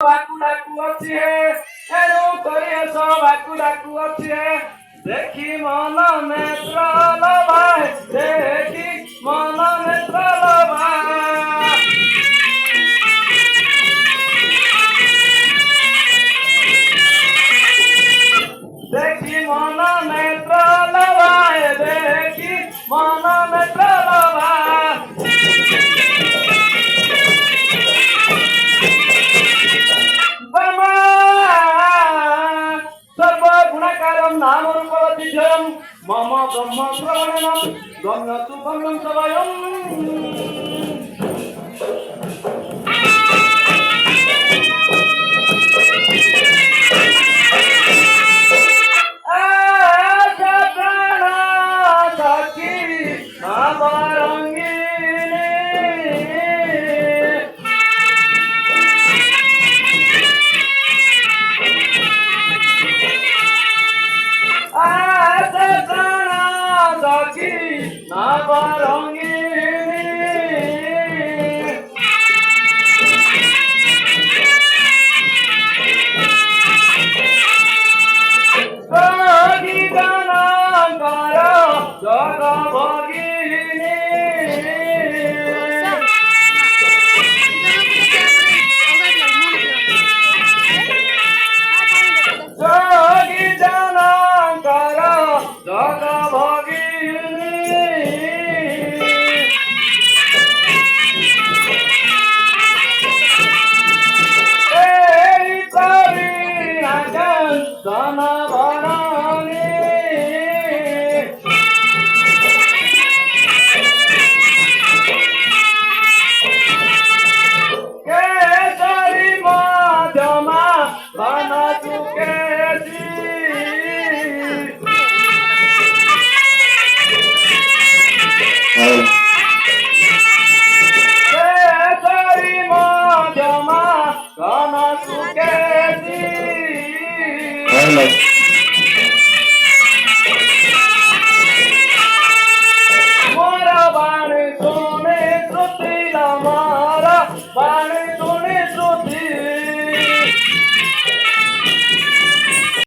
ସଭାକୁ ଡାକୁଅଛି ଏଣୁ କରି ସଭାକୁ ଡାକୁଅଛି ଦେଖି ମନ ନେତ୍ର ଲଭାଏ ଦେଖି ମନ ନେତ୍ର ଲଭାଏ देखी मन नेत्र लभाए देखी मन नेत्र लभाए सर्वगुणकारं नाम रूपवतिधरं मम ब्रह्म श्रवणं गम्यतु गम्यं सवयम् Hello.